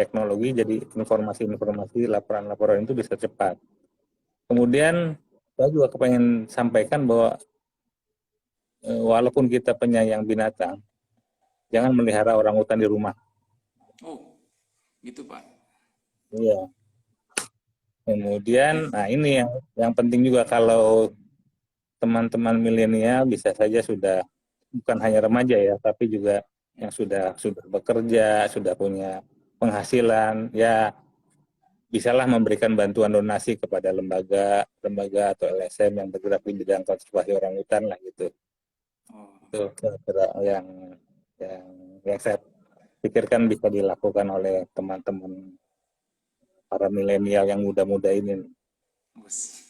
teknologi, jadi informasi-informasi, laporan-laporan itu bisa cepat. Kemudian saya juga kepengen sampaikan bahwa walaupun kita penyayang binatang, jangan melihara orangutan di rumah. Oh, gitu Pak. Iya. Kemudian, nah ini yang penting juga, kalau teman-teman milenial bisa saja sudah, bukan hanya remaja ya, tapi juga yang sudah bekerja, sudah punya penghasilan, ya bisalah memberikan bantuan donasi kepada lembaga atau LSM yang bergerak di bidang konservasi orangutan lah gitu. Oh, Itu kira-kira yang yang saya pikirkan bisa dilakukan oleh teman-teman para milenial yang muda-muda ini. bos.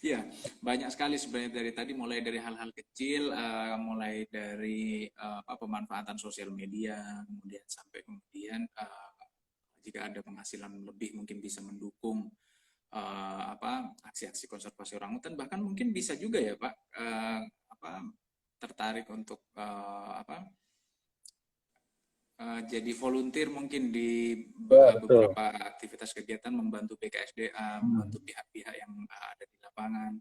Ya, banyak sekali sebenarnya dari tadi, mulai dari hal-hal kecil, mulai dari pemanfaatan sosial media, kemudian sampai kemudian jika ada penghasilan lebih mungkin bisa mendukung aksi-aksi konservasi orangutan, bahkan mungkin bisa juga ya Pak tertarik untuk jadi volunteer mungkin di Ya, betul. beberapa aktivitas kegiatan, membantu BKSDA, membantu pihak-pihak yang ada di lapangan.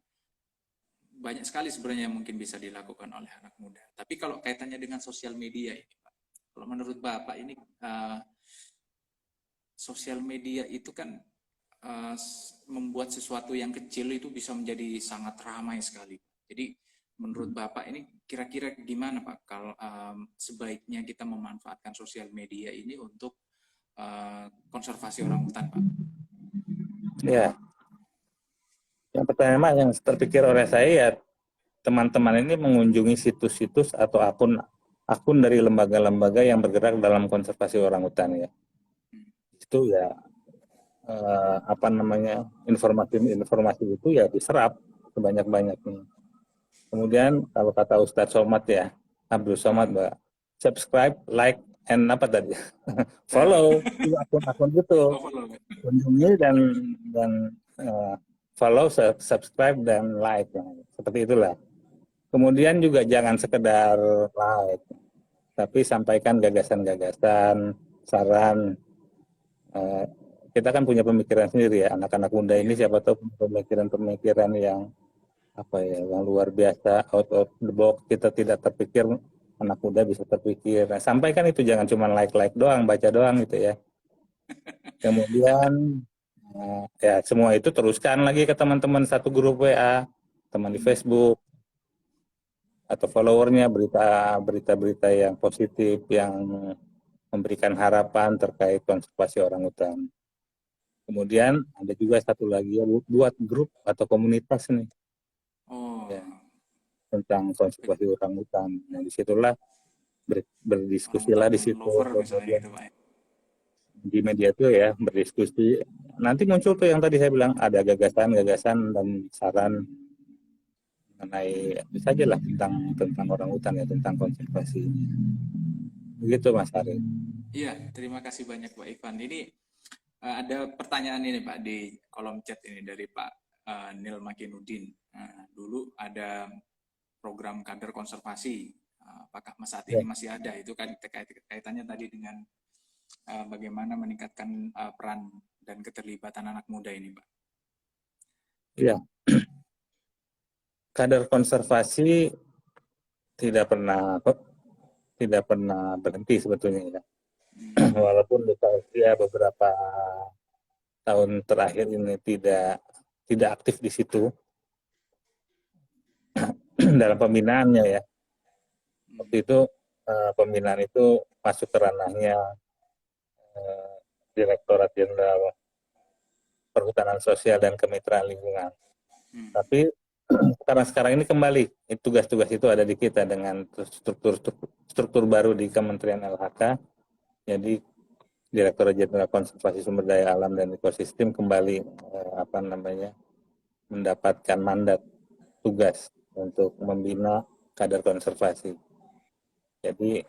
Banyak sekali sebenarnya yang mungkin bisa dilakukan oleh anak muda. Tapi kalau kaitannya dengan sosial media ini, Pak, kalau menurut Bapak ini sosial media itu kan membuat sesuatu yang kecil itu bisa menjadi sangat ramai sekali. Jadi menurut Bapak ini kira-kira gimana Pak kalau sebaiknya kita memanfaatkan sosial media ini untuk konservasi orangutan Pak? Ya, yang pertama yang terpikir oleh saya ya, teman-teman ini mengunjungi situs-situs atau akun dari lembaga-lembaga yang bergerak dalam konservasi orangutan ya. Itu ya informasi itu ya diserap sebanyak-banyaknya. Kemudian kalau kata Ustadz Somad ya, Abdul Somad, Mbak, subscribe, like, and apa tadi? Follow akun-akun gitu. Oh, follow. Kunjungi dan follow, subscribe, dan like. Seperti itulah. Kemudian juga jangan sekedar like, tapi sampaikan gagasan-gagasan, saran. Kita kan punya pemikiran sendiri ya, anak-anak muda ini siapa tahu punya pemikiran yang yang luar biasa, out of the box. Kita tidak terpikir, anak muda bisa terpikir. Nah, sampaikan itu, jangan cuma like doang, baca doang gitu ya. Kemudian ya semua itu teruskan lagi ke teman-teman satu grup WA, teman di Facebook, atau followernya, berita-berita yang positif, yang memberikan harapan terkait konservasi orangutan. Kemudian ada juga satu lagi ya, buat grup atau komunitas nih. Oh. Ya, tentang konservasi orangutan. Nah, disitulah berdiskusilah di situ. Misalnya gitu, Pak. Di media itu ya berdiskusi. Nanti muncul tuh yang tadi saya bilang, ada gagasan dan saran mengenai saja lah tentang orangutan ya, tentang konservasi. Begitu Mas Ari. Iya, terima kasih banyak Pak Ivan. Ini ada pertanyaan ini Pak di kolom chat ini dari Pak Nil Makinudin. Dulu ada program kader konservasi. Apakah saat ini masih ada? Itu kan kaitannya tadi dengan bagaimana meningkatkan peran dan keterlibatan anak muda ini, Pak. Iya. Kader konservasi tidak pernah berhenti sebetulnya ya. Walaupun kita beberapa tahun terakhir ini tidak aktif di situ dalam pembinaannya ya. Waktu itu pembinaan itu masuk ke ranahnya Direktorat Jenderal Perhutanan Sosial dan Kemitraan Lingkungan. Tapi karena sekarang ini kembali tugas-tugas itu ada di kita dengan struktur baru di Kementerian LHK. Jadi Direktorat Jenderal Konservasi Sumber Daya Alam dan Ekosistem kembali mendapatkan mandat tugas untuk membina kader konservasi. Jadi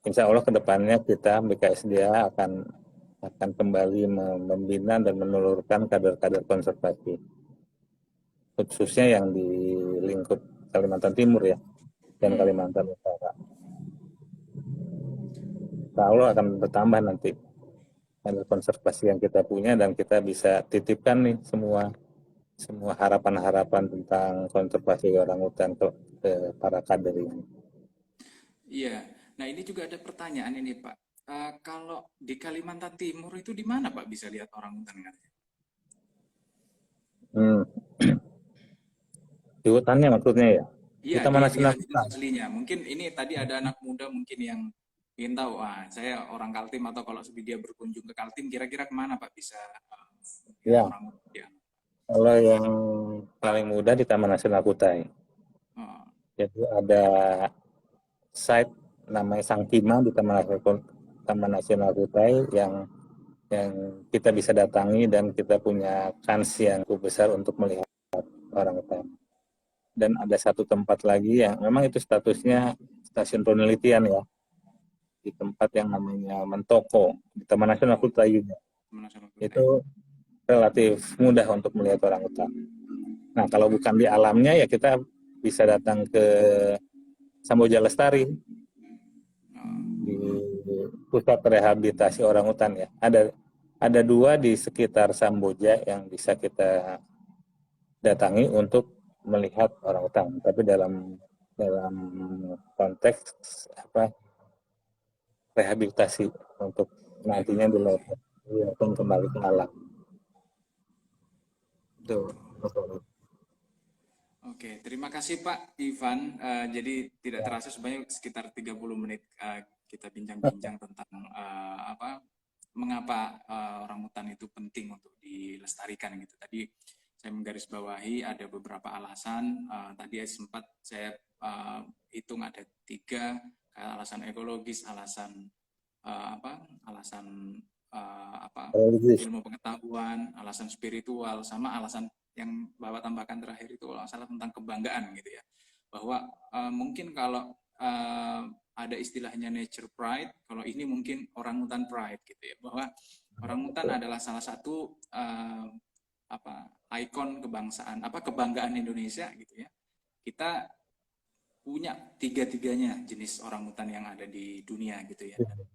insya Allah kedepannya kita BKSDA akan kembali membina dan menelurkan kader-kader konservasi, khususnya yang di lingkup Kalimantan Timur ya dan Kalimantan Utara. insya Allah akan bertambah nanti hasil konservasi yang kita punya, dan kita bisa titipkan nih semua harapan-harapan tentang konservasi orangutan ke para kader ini. Iya. Nah, ini juga ada pertanyaan ini, Pak. Kalau di Kalimantan Timur itu di mana, Pak, bisa lihat orangutan? Hmm. Di hutannya maksudnya ya? Di Iya, Taman di Nasional habitat Hutan. aslinya. Mungkin ini tadi ada anak muda mungkin yang ingin tahu, saya orang Kaltim, atau kalau dia berkunjung ke Kaltim, kira-kira kemana, Pak, bisa lihat Ya, orangutan? Ya. kalau yang paling mudah di Taman Nasional Kutai. Oh, Jadi ada site namanya Sangkima di Taman Nasional Kutai yang kita bisa datangi, dan kita punya kans yang cukup besar untuk melihat orangutan. Dan ada satu tempat lagi yang memang itu statusnya stasiun penelitian ya, di tempat yang namanya Mentoko di Taman Nasional oh, Kutai juga. Taman Nasional Kutai. Itu relatif mudah untuk melihat orangutan. Nah, kalau bukan di alamnya ya kita bisa datang ke Samboja Lestari, Oh, di pusat rehabilitasi orangutan ya. Ada dua di sekitar Samboja yang bisa kita datangi untuk melihat orangutan, tapi dalam dalam konteks apa, rehabilitasi, untuk nantinya rehabilitasi. dilakukan kembali ke alam. Tuh. Oke, terima kasih Pak Ivan. Jadi tidak terasa sebanyak sekitar 30 menit kita bincang-bincang tentang mengapa orangutan itu penting untuk dilestarikan gitu. Tadi saya menggarisbawahi ada beberapa alasan. Tadi sempat saya hitung ada 3, alasan ekologis, alasan alasan ilmu pengetahuan, alasan spiritual, sama alasan yang Bapak tambahkan terakhir itu masalah tentang kebanggaan gitu ya. Bahwa mungkin kalau ada istilahnya nature pride, kalau ini mungkin orangutan pride gitu ya. Bahwa orangutan adalah salah satu ikon kebangsaan, kebanggaan Indonesia gitu ya. Kita punya tiga-tiganya jenis orangutan yang ada di dunia gitu ya. Dan,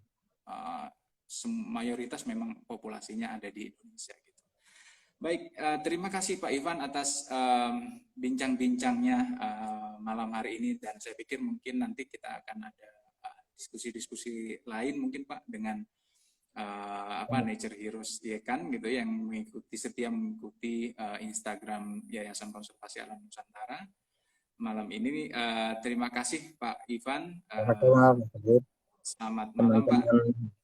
mayoritas memang populasinya ada di Indonesia gitu. Baik, terima kasih Pak Ivan atas bincang-bincangnya malam hari ini, dan saya pikir mungkin nanti kita akan ada diskusi-diskusi lain mungkin Pak dengan Nature Heroes ya kan gitu yang mengikuti Instagram Yayasan Konservasi Alam Nusantara malam ini. Terima kasih Pak Ivan. Selamat malam Pak. Teman-teman